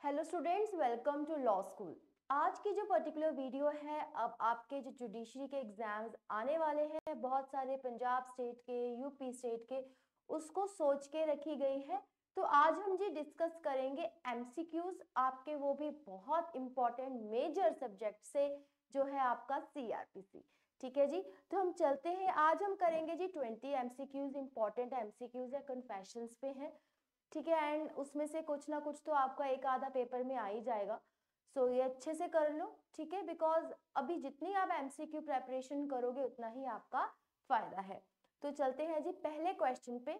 Hello students, welcome to law school. आज की जो पर्टिकुलर वीडियो है, अब आपके जो जुडिशरी के एग्जाम्स आने वाले हैं, बहुत सारे पंजाब स्टेट के, यूपी स्टेट के, उसको सोच के रखी गई है। तो आज हम जी डिस्कस करेंगे एमसीक्यूज आपके, वो भी बहुत इंपॉर्टेंट मेजर सब्जेक्ट से, जो है आपका सीआरपीसी। ठीक है जी, तो हम चलते हैं। आज हम करेंगे जी 20 एमसीक्यूज, इंपॉर्टेंट एमसीक्यूज है, कन्फेशंस पे हैं। ठीक है, एंड उसमें से कुछ ना कुछ तो आपका एक आधा पेपर में आ ही जाएगा। सो ये अच्छे से कर लो, ठीक है, बिकॉज अभी जितनी आप एमसीक्यू प्रेपरेशन करोगे उतना ही आपका फायदा है। तो चलते हैं जी पहले क्वेश्चन पे।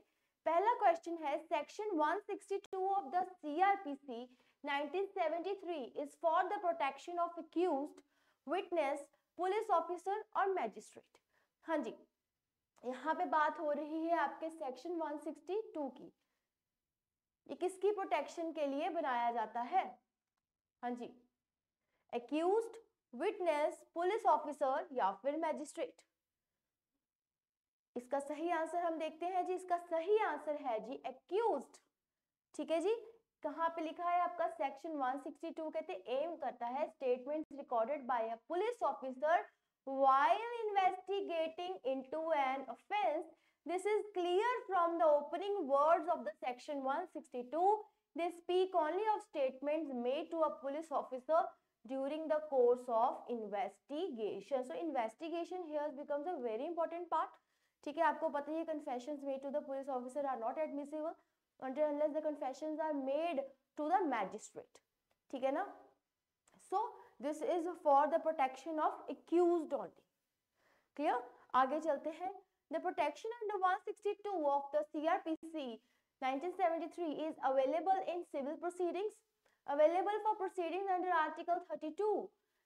पहला क्वेश्चन है, section 162 of the CrPC 1973 is for the protection of accused, witness, police officer और मैजिस्ट्रेट। हाँ जी, यहाँ पे बात हो रही है आपके सेक्शन 162 की। ये किसकी प्रोटेक्शन के लिए बनाया जाता है? हाँ जी, एक्यूज्ड, विटनेस, पुलिस ऑफिसर या फिर मैजिस्ट्रेट। इसका सही आंसर हम देखते हैं जी। इसका सही आंसर है जी एक्यूज्ड। ठीक है जी, कहाँ पे लिखा है आपका? सेक्शन 162 कहते एम करता है statements recorded by a police officer while investigating into an offense. This is clear from the opening words of the section 162. They speak only of statements made to a police officer during the course of investigation. So investigation here becomes a very important part. ठीक है, आपको पता है confessions made to the police officer are not admissible until unless the confessions are made to the magistrate. ठीक है ना? So this is for the protection of accused only. Clear? आगे चलते हैं. The protection under 162 of the CRPC 1973 is available in civil proceedings, available for proceedings under Article 32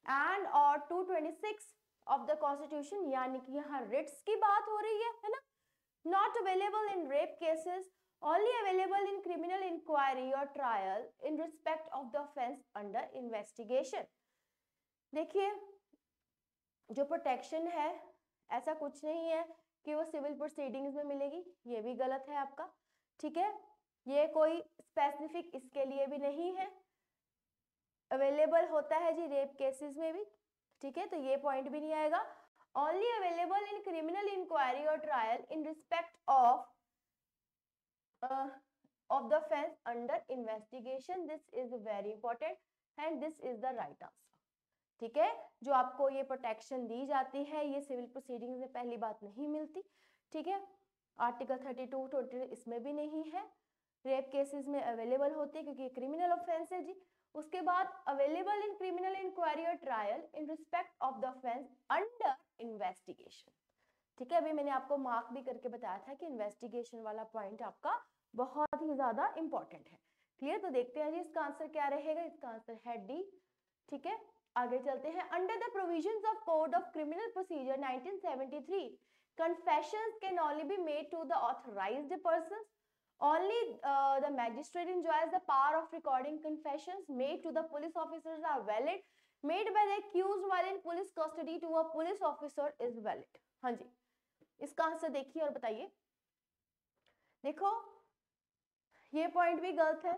and or 226 of the Constitution. यानी कि यहाँ writs की बात हो रही है ना? Not available in rape cases, only available in criminal inquiry or trial in respect of the offense under investigation. देखिए, जो प्रोटेक्शन है ऐसा कुछ नहीं है कि वो सिविल प्रोसीडिंग्स में मिलेगी, ये भी गलत है आपका। ठीक है, ये कोई स्पेसिफिक इसके लिए भी नहीं है। अवेलेबल होता है जी रेप केसेस में भी। ठीक है, तो ये पॉइंट भी नहीं आएगा। Only available in criminal inquiry और trial in respect of the offence under investigation. This is very important and this is the right answer. ठीक है, जो आपको ये प्रोटेक्शन दी जाती है ये सिविल प्रोसीडिंग में पहली बात नहीं मिलती। ठीक है, आर्टिकल 32, 20 इसमें भी नहीं है। रेप केसेस में अवेलेबल होती है क्योंकि क्रिमिनल ऑफेंस है जी। उसके बाद अवेलेबल इन क्रिमिनल इंक्वायरी और trial in respect of the offence under investigation. ठीक है, अभी मैंने आपको मार्क भी करके बताया था कि इन्वेस्टिगेशन वाला पॉइंट आपका बहुत ही ज्यादा इंपॉर्टेंट है। क्लियर? तो देखते हैं जी इसका आंसर क्या रहेगा। इसका आंसर है डी। ठीक है, आगे चलते हैं। Under the provisions of code of criminal procedure 1973, confessions can only be made to the authorized persons. Only the magistrate enjoys the power of recording confessions made to the police officers are valid. Made by the accused while in police custody to a police officer is valid. हाँ जी, इसका answer देखिए और बताइए। देखो, ये point भी गलत है।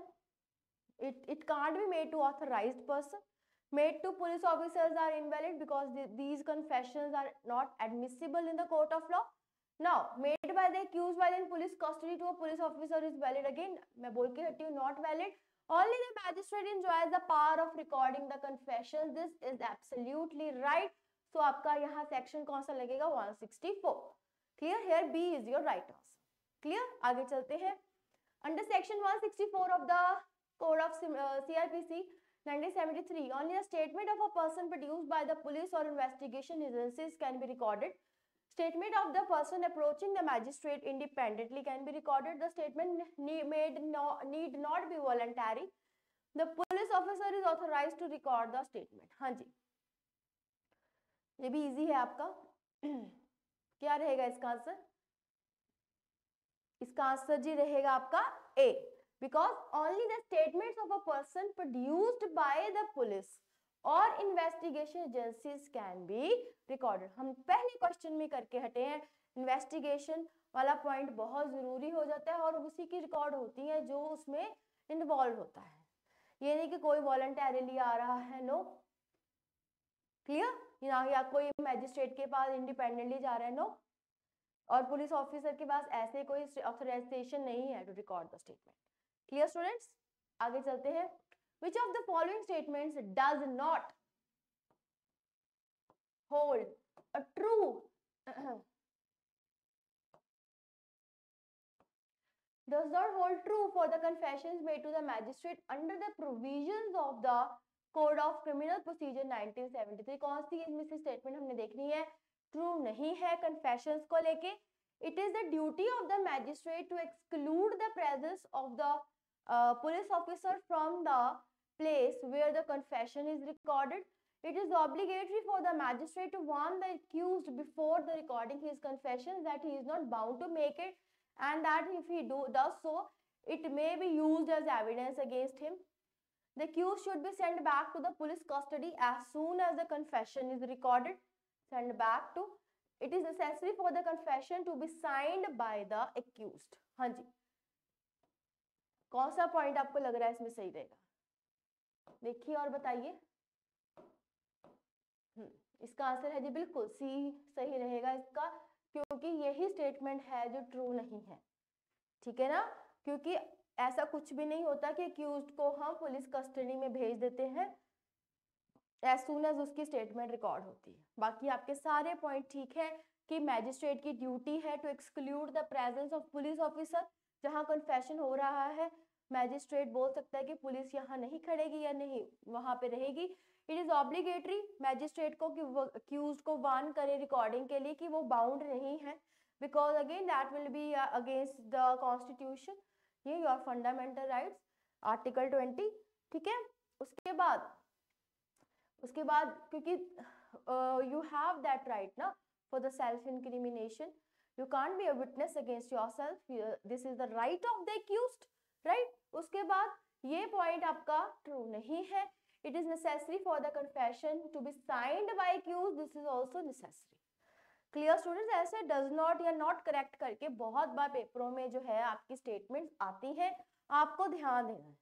It can't be made to authorized person. Made to police officers are invalid because these confessions are not admissible in the court of law. Now, made by the accused while in police custody to a police officer is valid. Again, मैं बोल के हटी हूँ, not valid. Only the magistrate enjoys the power of recording the confessions. This is absolutely right. So आपका यहाँ section कौन सा लगेगा? 164. Clear? Here B is your right answer. Clear? आगे चलते हैं। Under section 164 of the Code of CRPC 1973, only a statement of a person produced by the police or investigation agencies can be recorded. Statement of the person approaching the magistrate independently can be recorded. The statement need not be voluntary. The police officer is authorized to record the statement. हाँ जी, ये भी easy है आपका। क्या रहेगा इसका answer? इसका answer जी रहेगा आपका ए, because only the statements of a person produced by the police or investigation agencies can be recorded. हम पहले क्वेश्चन में करके हटे हैं, इन्वेस्टिगेशन वाला पॉइंट बहुत जरूरी हो जाता है और उसी की रिकॉर्ड होती है जो उसमें इन्वॉल्व होता है। ये नहीं कि कोई वॉलंटरीली आ रहा है, नो, क्लियर, या कोई मैजिस्ट्रेट के पास इंडिपेंडेंटली जा रहा है, नो, और पुलिस ऑफिसर के पास ऐसे कोई ऑथराइजेशन नहीं है to record the statement. Clear students, आगे चलते हैं। Which of the following statements does not hold a true does not hold true for the confessions made to the magistrate under the provisions of the Code of Criminal Procedure 1973। कौन सी इनमें से statement हमने देखनी है true नहीं है confessions को लेके? It is the duty of the magistrate to exclude the presence of the police officer from the place where the confession is recorded. It is obligatory for the magistrate to warn the accused before the recording his confession that he is not bound to make it, and that if he does so, it may be used as evidence against him. The accused should be sent back to the police custody as soon as the confession is recorded. Send back to. It is necessary for the confession to be signed by the accused. हाँ जी, कौन सा point आपको लग रहा है इसमें सही रहेगा? देखिए और बताइए। इसका आंसर है जी बिल्कुल सी सही रहेगा इसका, क्योंकि यही स्टेटमेंट है जो ट्रू नहीं है। ठीक है ना, क्योंकि ऐसा कुछ भी नहीं होता कि अक्यूज्ड को हम पुलिस कस्टडी में भेज देते हैं एज सून एज उसकी स्टेटमेंट रिकॉर्ड होती है। बाकी आपके सारे पॉइंट ठीक है कि मैजिस्ट्रेट की ड्यूटी है to exclude the presence of police officer. जहां कन्फेशन हो रहा है मैजिस्ट्रेट बोल सकता है कि पुलिस यहाँ नहीं खड़ेगी या नहीं वहां पे रहेगी। इट इज ऑब्लिगेटरी मैजिस्ट्रेट को कि वो अक्यूज्ड को वार्न करे रिकॉर्डिंग के लिए कि वो बाउंड नहीं है, because again that will be against the constitution, ये your fundamental rights, article 20। ठीक है, उसके बाद क्योंकि you have that right ना for the self incrimination, you can't be a witness against yourself, this is the right of the accused, right। उसके बाद ये पॉइंट आपका ट्रू नहीं है। it is necessary for the confession to be signed by accused, this is also necessary। Clear students, ऐसे does not या not correct करके बहुत बार पेपरों में जो है आपकी स्टेटमेंट्स आती हैं, आपको ध्यान देना है।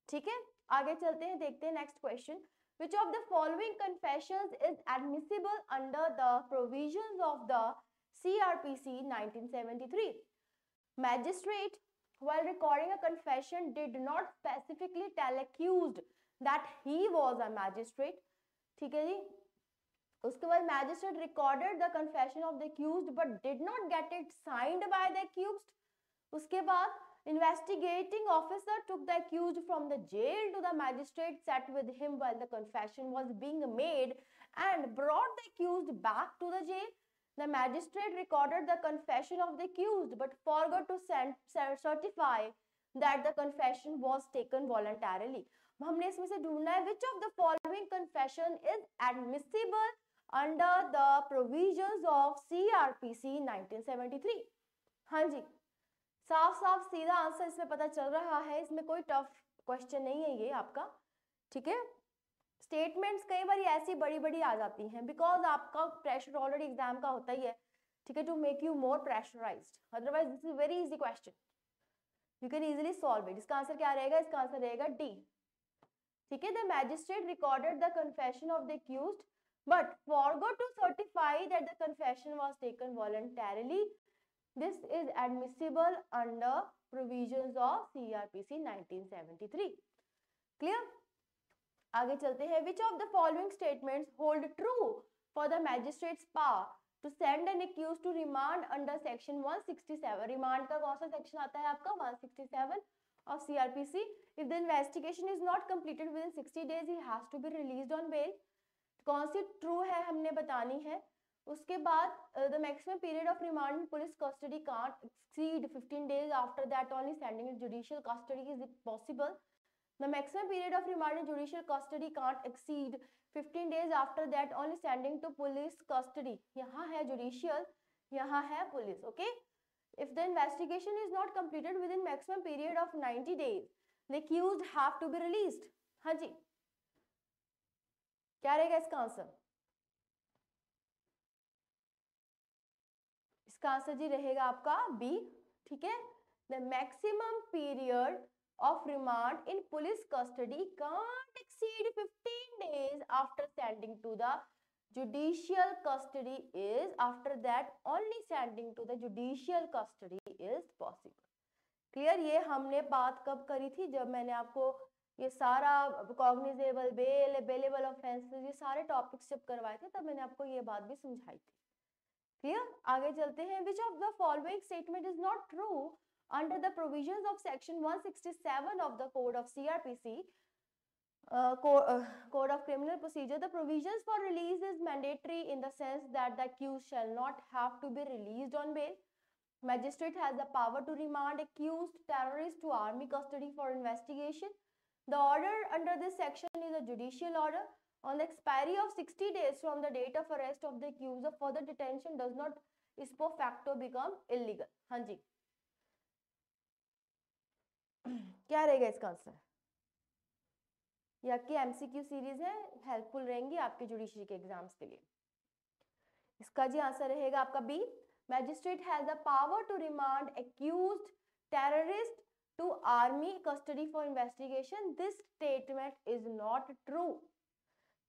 ठीक है, आगे चलते हैं, देखते हैं next question. Which of the following confessions is admissible under the provisions of the CRPC 1973? Magistrate while recording a confession did not specifically tell accused that he was a magistrate। ठीक है जी, उसके बाद magistrate recorded the confession of the accused but did not get it signed by the accused. उसके बाद investigating officer took the accused from the jail to the magistrate, sat with him while the confession was being made and brought the accused back to the jail. The magistrate recorded the confession of the accused but forgot to certify that the confession was taken voluntarily. हमने इसमें से ढूंढना है विच of the following confession is admissible under the provisions of CRPC 1973। हाँ जी, साफ साफ सीधा answer इसमें पता चल रहा है, इसमें कोई टफ क्वेश्चन नहीं है ये आपका। ठीक है, स्टेटमेंट्स कई बार ऐसी बड़ी बड़ी आ जाती हैं बिकॉज आपका प्रेशर ऑलरेडी एग्जाम का होता ही है, ठीक है, to make you more pressurized, otherwise this is very easy question, you can easily solve it. इसका आंसर क्या रहेगा? इसका आंसर रहेगा डी। ठीक है, the magistrate recorded the confession of the accused but forgot to certify that the confession was taken voluntarily. This is admissible under provisions of CRPC 1973। Clear? आगे चलते हैं। Which of the following statements hold true for the magistrate's power to send an accused to remand under section 167? Remand का कौन सा section आता है आपका? 167 of CRPC। If the investigation is not completed within 60 days, he has to be released on bail। कौन C true है हमने बतानी है। उसके बाद the maximum period of remand in police custody can't exceed 15 days, after that only sending in judicial custody is possible. The maximum period of remand in judicial custody can't exceed 15 days, after that only sending to police custody. यहाँ है judicial, यहाँ है police. Okay, if the investigation is not completed within maximum period of 90 days, the accused have to be released. हाँ जी, क्या रहेगा इसका answer? इसका answer जी रहेगा आपका बी। ठीक है, the maximum period of remand in police custody can't exceed 15 days after sending to the judicial custody is after that only sending to the judicial custody is possible. Clear? ये हमने बात कब करी थी? जब मैंने आपको ये सारा कॉग्निजेबल, बेल, बेलेबल ऑफेंसेस, ये सारे टॉपिक्स जब करवाए थे तब मैंने आपको ये बात भी समझाई थी. क्लियर? आगे चलते हैं. Which of the following statement is not true under the provisions of section 167 of the code of CRPC, code of criminal procedure? The provisions for release is mandatory in the sense that the accused shall not have to be released on bail. Magistrate has the power to remand accused terrorist to army custody for investigation. The order under this section is a judicial order. On the expiry of 60 days from the date of arrest of the accused, further detention does not ipso facto become illegal. हाँ जी, क्या रहेगा इसका answer? ये आपकी MCQ series है, helpful रहेंगी आपके judiciary के एग्जाम्स के लिए. इसका जी आंसर रहेगा आपका B. Magistrate has the power to remand accused terrorist to army custody for investigation. This statement is not true.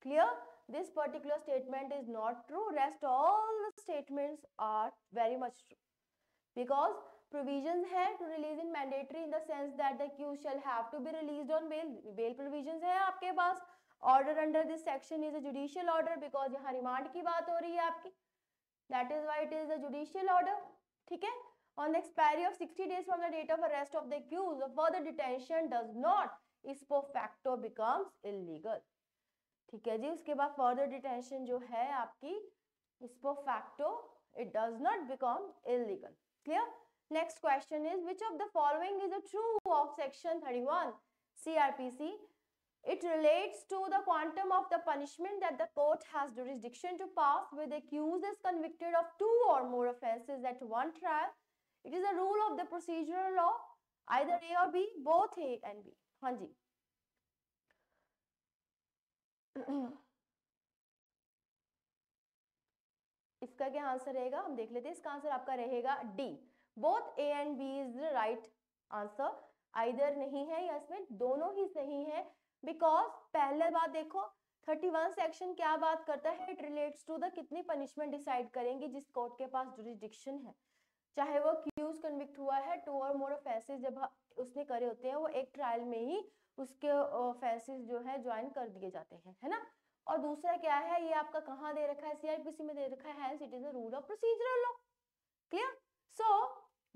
Clear? This particular statement is not true. Rest all the statements are very much true because provisions है to release in mandatory in the sense that the accused shall have to be released on bail. Bail provisions है आपके पास. Order under this section is a judicial order because यहाँ remand की बात हो रही है आपकी. That is why it is a judicial order. ठीक है? On the expiry of 60 days from the date of arrest of the accused, further detention does not ipso facto becomes illegal. ठीक है जी. उसके बाद further detention जो है आपकी ipso facto it does not become illegal. Clear? Next question is, which of the following is a true of section 31 CRPC? It relates to the quantum of the punishment that the court has jurisdiction to pass with accused is convicted of 2 or more offences at one trial. It is a rule of the procedural law, either A or B, both A and B. हाँ जी. इसका क्या answer रहेगा? हम देख लेते हैं. इसका answer आपका रहेगा D. Both A and B is the right answer. Either नहीं है या इसमें दोनों ही सही है. बिकॉज पहले बात देखो, 31 सेक्शन क्या बात करता है? इट रिलेट्स टू द कितनी पनिशमेंट डिसाइड करेंगे जिस कोर्ट के पास जुरिस्डिक्शन है. चाहे वो अक्यूज कन्विक्ट हुआ है 2 और मोर ऑफेंसेस जब उसने करे होते हैं, वो एक ट्रायल में ही उसके ऑफेंसेस जो है ज्वाइन कर दिए जाते हैं, है ना. और दूसरा क्या है? ये आपका कहाँ दे रखा है? सीआरपीसी में दे रखा है. Hence it is a rule of procedural law. Clear? So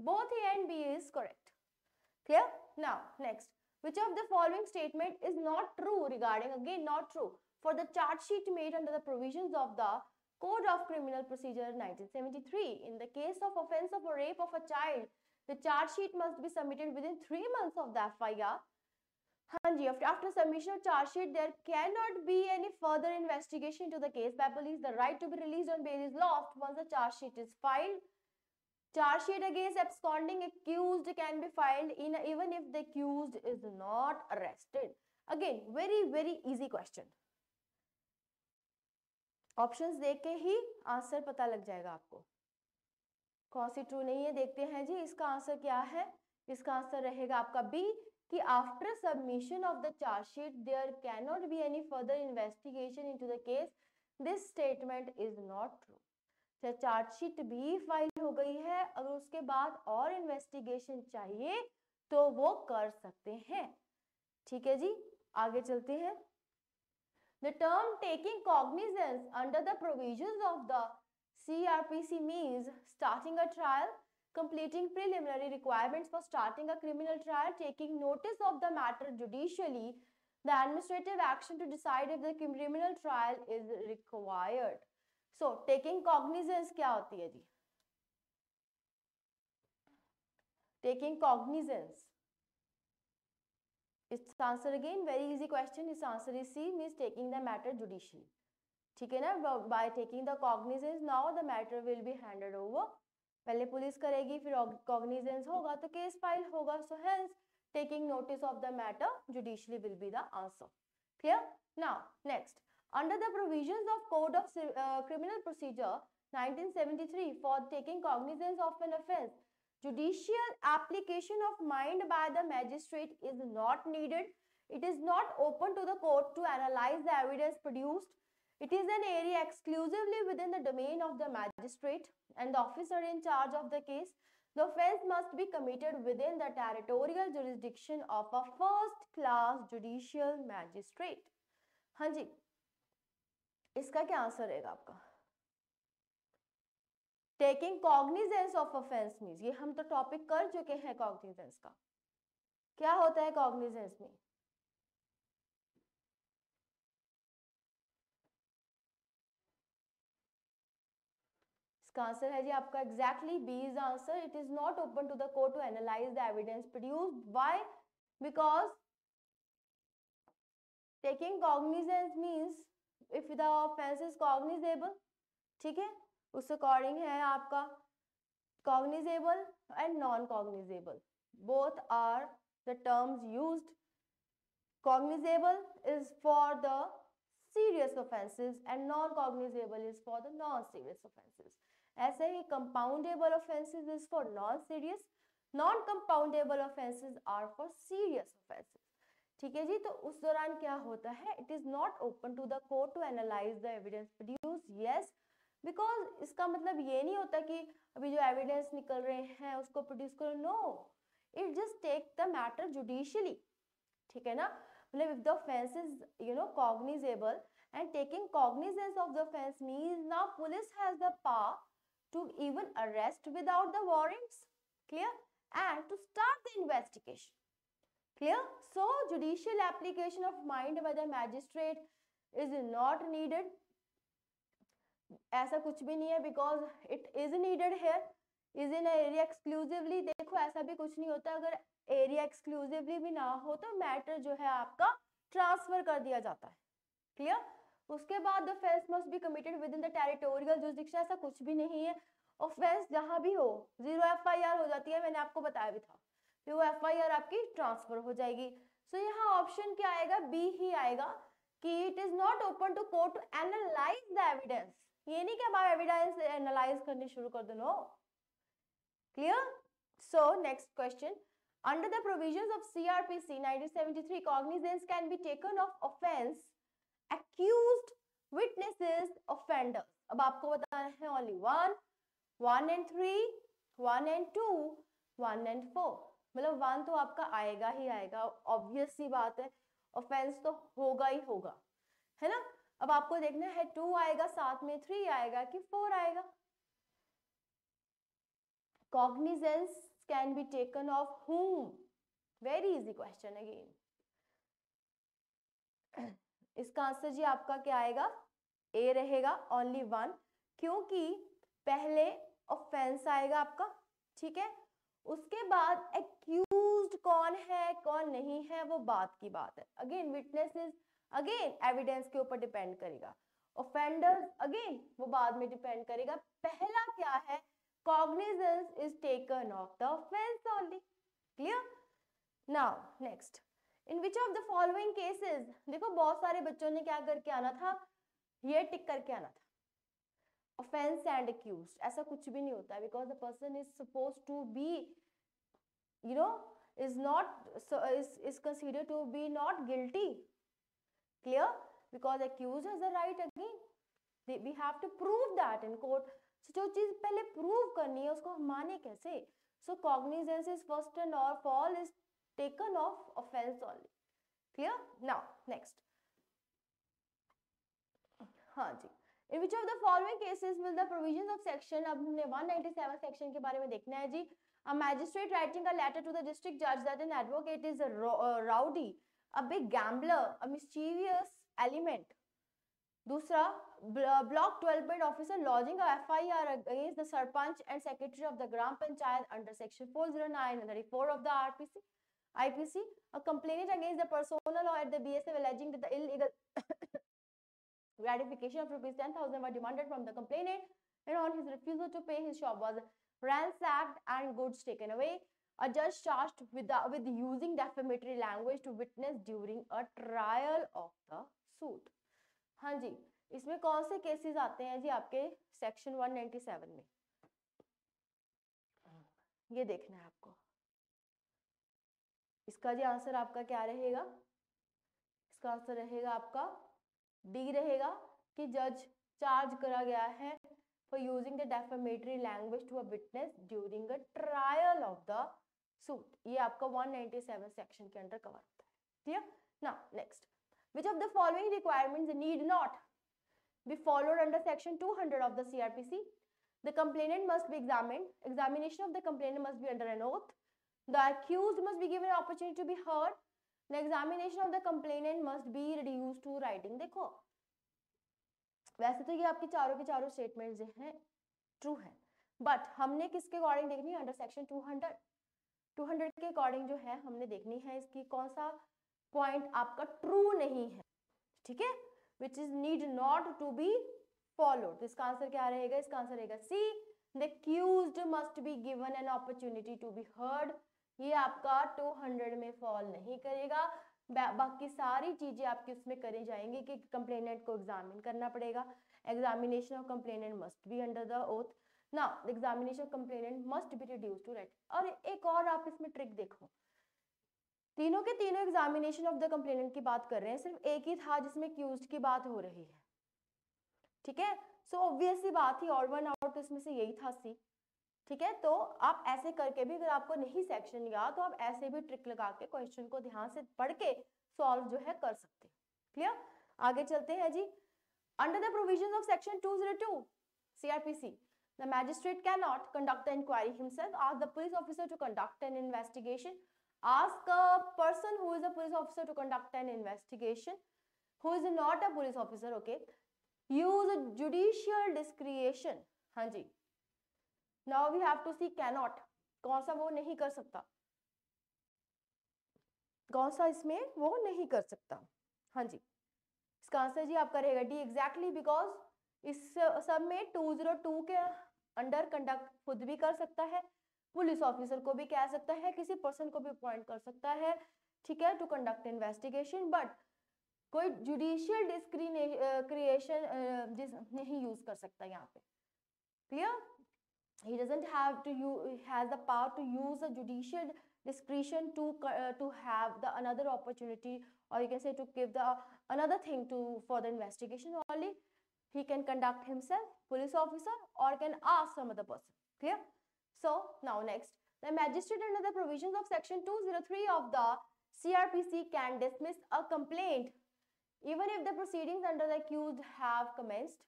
both A and B is correct. Clear? Now next, which of the following statement is not true regarding, again not true, for the charge sheet made under the provisions of the Code of Criminal Procedure 1973? In the case of offense of a rape of a child, the charge sheet must be submitted within 3 months of the FIR. हाँ जी. After submission of charge sheet, there cannot be any further investigation to the case by police. The right to be released on bail is lost once the charge sheet is filed. Charge sheet against absconding accused can be filed in even if the accused is not arrested. Again, very easy question. Options देख के ही answer पता लग जाएगा आपको कौन C true नहीं है. देखते हैं जी इसका आंसर क्या है. इसका आंसर रहेगा आपका बी कि after submission of the charge sheet there can not be any further investigation into the case. This statement is not true. Chargesheet भी फाइल हो गई है, अगर उसके बाद और इन्वेस्टिगेशन चाहिए तो वो कर सकते हैं. ठीक है जी. आगे चलते हैं. The term taking cognizance under the provisions of the CRPC means starting a trial, completing preliminary requirements for starting a criminal trial, taking notice of the matter judicially, the administrative action to decide if the criminal trial is required. So taking cognizance क्या होती है जी? Taking cognizance. Its answer again very easy question. Its answer is C, means taking the matter judicially. ठीक है ना. By taking the cognizance now the matter will be handed over. पहले police करेगी, फिर cognizance होगा तो केस फाइल होगा. So hence taking notice of the matter judicially will be the answer. Clear? Now next. Under the provisions of Code of Criminal Procedure 1973 for taking cognizance of an offence, Judicial application of mind by the magistrate is not needed. It is not open to the court to analyze the evidence produced. It is an area exclusively within the domain of the magistrate and the officer in charge of the case. The offence must be committed within the territorial jurisdiction of a first class judicial magistrate. हाँ जी, इसका क्या answer रहेगा आपका? Taking cognizance of offence means, ये हम तो topic कर चुके हैं कॉग्निजेंस का. क्या होता है कॉग्निजेंस में? इसका आंसर है जी आपका exactly B is answer. It is not open to the court to analyse the evidence produced. Why? Because taking cognizance means if the offence is cognizable, ठीक है, उस अकॉर्डिंग है आपका cognizable and non cognizable. Both are the terms used. Cognizable is for the serious offenses and non-cognizable is for the non-serious offenses. ऐसे ही compoundable offenses is for non-serious, non-compoundable offenses are for serious offenses. ठीक है जी, तो उस दौरान क्या होता है? It is not open to the court to analyze the evidence produced. Yes, because इसका मतलब ये नहीं होता कि अभी जो evidence निकल रहे हैं उसको produce करो. No, it just take the matter judicially. ठीक है ना? मतलब if the offense is cognizable and taking cognizance of the offense means now police has the power to even arrest without the warrants. Clear? And to start the investigation. Clear? So judicial application of mind by the magistrate is not needed. ऐसा कुछ भी नहीं है because it is needed here. Is in area exclusively. देखो ऐसा भी कुछ नहीं होता. अगर एरिया एक्सक्लूसिवली भी ना हो तो मैटर जो है आपका ट्रांसफर कर दिया जाता है. क्लियर? उसके बाद offence must be committed with in the territorial jurisdiction. ऐसा कुछ भी नहीं है. ऑफेंस जहां भी हो 0 एफआईआर हो जाती है, मैंने आपको बताया भी था. फिर वो एफआईआर आपकी ट्रांसफर हो जाएगी. सो यहाँ ऑप्शन क्या आएगा? बी ही आएगा कि it is not open to court to analyse the evidence. ये नहीं कि अब आप एविडेंस एनालाइज करनी शुरू कर दो. No. Clear? So next question. Under the provisions of CRPC 1973, cognizance can be taken of offense, accused, witnesses, offenders. अब आपको बताना है only 1, 1 and 3, 1 and 2, 1 and 4. मतलब 1 तो आपका आएगा ही आएगा, ऑब्वियस सी बात है. ऑफेंस तो होगा ही होगा, है ना? अब आपको देखना है 2 आएगा, साथ में 3 आएगा कि 4 आएगा. Cognizance can be taken of whom? Very easy question again. इसका आंसर जी आपका क्या आएगा? ए रहेगा, only 1. क्योंकि पहले ऑफेंस आएगा आपका, ठीक है, उसके बाद एक्यूज्ड कौन है कौन नहीं है वो बात की बात है. अगेन विटनेसेस, अगेन एविडेंस के ऊपर डिपेंड करेगा. ऑफेंडर्स अगेन वो बाद में डिपेंड करेगा. पहला क्या है? Cognizance is taken of the offense only. Clear? Now next, in which of the following cases, देखो बहुत सारे बच्चों ने क्या करके आना था? ये टिक करके आना था. Offense and accused. ऐसा कुछ भी नहीं होता है because the person is supposed to be, is not is considered to be not guilty. Clear? Because accused has a right again. We have to prove that in court. So, जो चीज पहले prove करनी है उसको हम माने कैसे? So cognizance is first and all is taken of offense only. Clear? Now next. हाँ जी. In which of the following cases will the provisions of section, अब हमने 197 section के बारे में देखना है जी. A magistrate writing a letter to the district judge that an advocate is a rowdy, a big gambler, a mischievous element. दूसरा, block 12-bed officer lodging a FIR against the sarpanch and secretary of the gram panchayat under section 409 and 34 of the IPC. A complaint against the personnel law at the BSF alleging that the illegal gratification of rupees 10,000 were demanded from the complainant, and on his refusal to pay, his shop was ransacked and goods taken away. A judge charged with using defamatory language to witness during a trial of the suit. हाँ जी, इसमें कौन से cases आते हैं जी आपके section 197 में? ये देखना है आपको। इसका जी आंसर आपका क्या रहेगा? इसका आंसर रहेगा आपका डी रहेगा कि जज चार्ज करा गया है for using the defamatory language to a witness during a trial of the suit. ये आपका 197 सेक्शन के अंडर कवर होता है। क्लियर? नाउ नेक्स्ट, which of the following requirements need not be followed under section 200 of the CRPC? The complainant must be examined. Examination of the complainant must be under an oath. The accused must be given an opportunity to be heard. The examination of the complainant must be reduced to writing. देखो वैसे तो ये आपकी चारों के चारों statements जो हैं ट्रू हैं, बट हमने किसके अकॉर्डिंग देखनी है? अंडर सेक्शन 200 के अकॉर्डिंग जो है हमने देखनी है इसकी कौन सा पॉइंट आपका ट्रू नहीं है। ठीक है, which is need not to be followed. तो इसका आंसर क्या रहेगा? इसका आंसर रहेगा C, the accused must be given an opportunity to be heard. ये आपका 200 में फॉल नहीं करेगा। बाकी सारी चीजें आपकी उसमें करी जाएंगी कि कंप्लेनेंट को एग्जामिन करना पड़ेगा। Examination of complainant must be under the oath. Now examination of complainant must be reduced to write. और एक और आप इसमें ट्रिक देखो, तीनों के तीनों एग्जामिनेशन ऑफ द कंप्लेनेंट की बात कर रहे हैं, सिर्फ एक ही था जिसमें एक्यूज्ड की बात हो रही है। ठीक है, सो ऑब्वियस सी बात थी, ऑड वन आउट, तो इसमें से यही था सी। ठीक है, तो आप ऐसे करके भी, अगर आपको नहीं सेक्शन याद तो आप ऐसे भी ट्रिक लगा के क्वेश्चन को ध्यान से पढ़ के सॉल्व जो है कर सकते हैं। क्लियर? आगे चलते हैं जी। Under the provisions of section 202 CRPC, the magistrate cannot conduct the inquiry himself, ask the police officer to conduct an investigation, ask a person who is a police officer to conduct an investigation, who is not a police officer, okay, use judicial discretion। हाँ जी, now we have to see cannot, कौन सा वो नहीं कर सकता, कौन सा इसमें वो नहीं कर सकता। हाँ जी, इसका आंसर जी आपका रहेगा डी, एग्जैक्टली, बिकॉज इस सब में 202 के अंडर कंडक्ट खुद भी कर सकता है, पुलिस ऑफिसर को भी कह सकता है, किसी पर्सन को भी अपॉइंट कर सकता है, ठीक है, टू कंडक्ट इन्वेस्टिगेशन, बट कोई जुडिशियल डिस्क्रिएशन नहीं यूज कर सकता यहाँ पे। Clear? he doesn't have to has the power to use a judicial discretion to have the another opportunity, or you can say to give the another thing to for the investigation. Only he can conduct himself, police officer, or can ask some other person. Clear? So now next, the magistrate under the provisions of section 203 of the CRPC can dismiss a complaint even if the proceedings under the accused have commenced,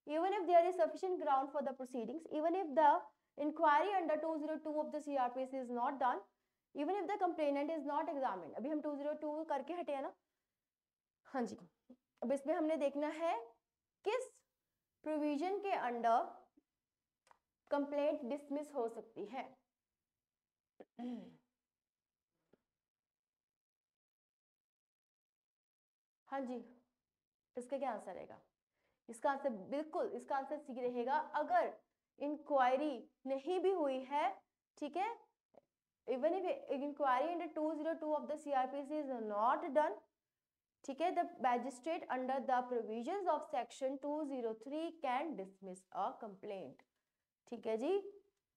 even if there is sufficient ground for the proceedings, even if the inquiry under 202 of the CRPC is not done, even if the complainant is not examined। अभी हम 202 करके हटे हैं ना? हाँ जी, अब इसमें हमने देखना है किस प्रोविजन के अंडर कंप्लेंट डिसमिस हो सकती है। हाँ जी, इसका क्या आंसर रहेगा? इसका आंसर बिल्कुल, इसका आंसर सी रहेगा। अगर इंक्वायरी नहीं भी हुई है, ठीक है, even if inquiry under 202 of the CRPC is not done, ठीक है, the magistrate under the provisions of section 203 can dismiss a complaint. ठीक है जी,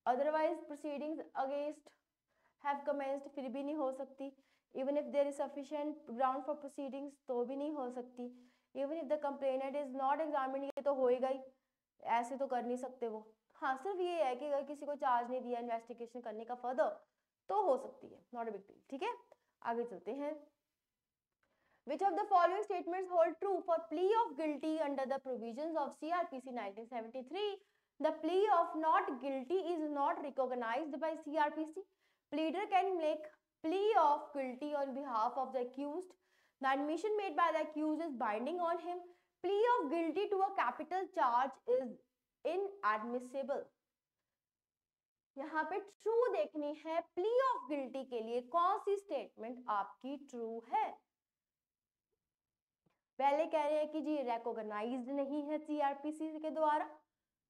otherwise proceedings against have commenced फिर भी नहीं हो सकती, even if there is sufficient ground for proceedings तो भी नहीं हो सकती, even if the complainant is not examined, ये तो होएगा ही, ऐसे तो कर नहीं सकते वो। हाँ, सिर्फ ये है कि अगर किसी को चार्ज नहीं दिया इन्वेस्टिगेशन करने का फर्दर तो हो सकती है, नॉट अ बिग डील। ठीक है, आगे चलते हैं। Which of the following statements hold true for plea of guilty under the provisions of CRPC 1973? The plea of not guilty is not recognized by CRPC. Pleader can make plea of guilty on behalf of the accused. The admission made by the accused is binding on him. Plea of guilty to a capital charge is inadmissible. यहाँ पे true देखनी है, plea of guilty के लिए कौन सी statement आपकी true है। पहले कह रहे हैं कि जी रिकॉग्नाइज्ड नहीं है CRPC के द्वारा,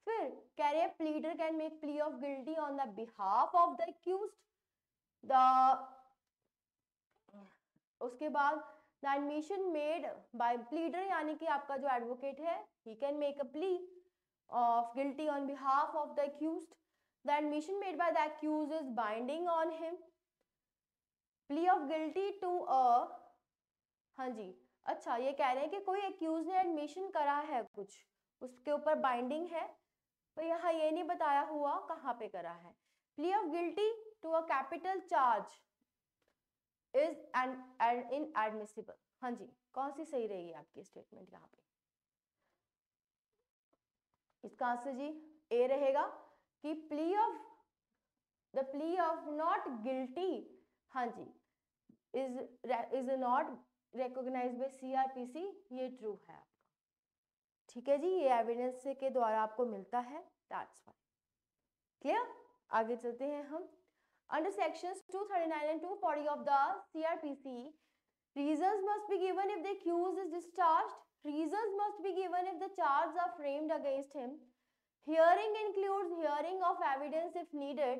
फिर कह रहे हैं pleader can make plea of guilty on the behalf of the accused, उसके बाद the admission made by pleader, यानी कि आपका जो एडवोकेट है, he can make a plea of guilty on behalf of the accused. the admission made by the accused is binding on him, plea of guilty to a, हाँ जी, अच्छा ये कह रहे हैं कि कोई एक्यूज ने एडमिशन करा है कुछ, उसके ऊपर बाइंडिंग है, तो यहाँ ये नहीं बताया हुआ कहाँ पे करा है। Plea of guilty to a capital charge is inadmissible, हाँ जी, कौन सी सही रहेगी आपकी स्टेटमेंट यहाँ पे? इसका आंसर जी ए रहेगा कि the plea of not guilty, हाँ जी, is not recognised by CrPC, ये ट्रू है आपका। ठीक है जी, ये एविडेंस के द्वारा आपको मिलता है, दैट्स व्हाई। क्लियर? आगे चलते हैं हम। Under sections 239 and 240 of the CrPC, reasons must be given if the accused is discharged, reasons must be given if the charges are framed against him, hearing includes hearing of evidence if needed।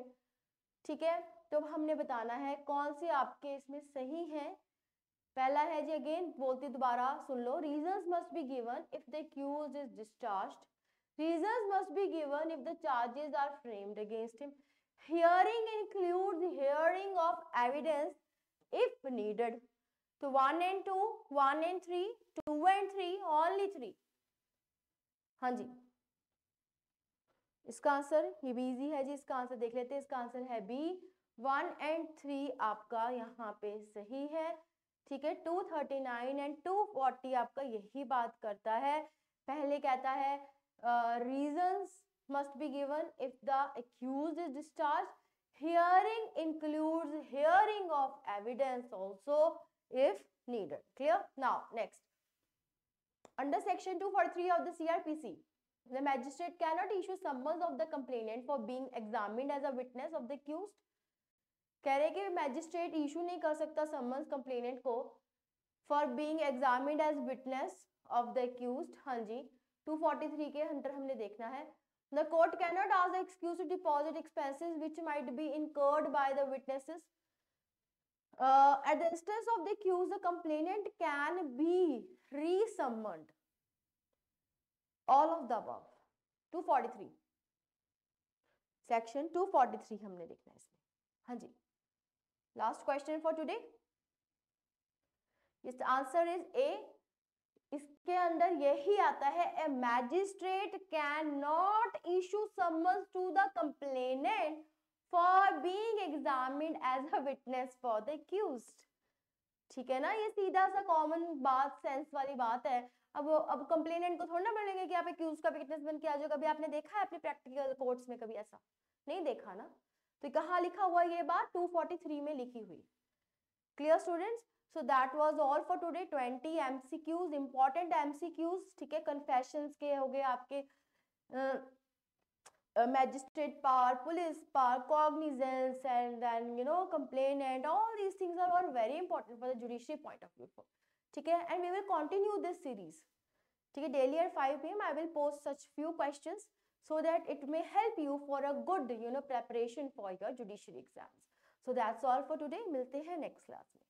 ठीक है, तो हमने बताना है कौन से आपके इसमें सही है। पहला है जी, अगेन बोलती दोबारा सुन लो, reasons must be given if the accused is discharged, reasons must be given if the charges are framed against him, hearing includes hearing of evidence if needed। तो 1 and 2, 1 and 3, 2 and 3, only 3, हाँ जी। इसका answer ये भी easy है जी, इसका answer देख लेते हैं। इसका आंसर है बी, 1 and 3 आपका यहाँ पे सही है। ठीक है, 239 एंड 240 आपका यही बात करता है। पहले कहता है reasons must be given if the accused is discharge, hearing includes hearing of evidence also if needed। Clear? Now next, under section 243 of the CRPC, the magistrate cannot issue summons of the complainant for being examined as a witness of the accused। कह रहे कि magistrate issue नहीं कर सकता summons complainant को for being examined as witness of the accused. हाँ जी, 243 के अंदर हमने देखना है, the court can not ask the accused to deposit expenses which might be incurred by the witnesses. At the instance of the accused, the complainant can be re-summoned। All of the above। 243 section 243 हमने देखना है इसमें। हाँ जी, last question for today, इस answer is A. इसके अंदर यही आता है, a magistrate can not issue summons to the complainant for being examined as a witness for the accused। ठीक है ना, ये सीधा सा कॉमन बात, सेंस वाली बात है। अब कंप्लेनेंट को थोड़ा ना बोलेंगे कि आप एक्यूज का विटनेस बन के आ जाओ। कभी आपने देखा है अपने प्रैक्टिकल कोर्ट्स में? कभी ऐसा नहीं देखा ना। तो कहाँ लिखा हुआ ये बात? 243 में लिखी हुई। Clear students? So that was all for today. 20 MCQs, important MCQs. ठीक है, कन्फेशंस के हो गए आपके, magistrate power, police power, cognizance, and then complainant, all these things are all very important for the judiciary point of view। ठीक है, and we will continue this series। ठीक है, daily at 5 PM I will post such few questions so that it may help you for a good preparation for your judiciary exams। So that's all for today। मिलते हैं next class में।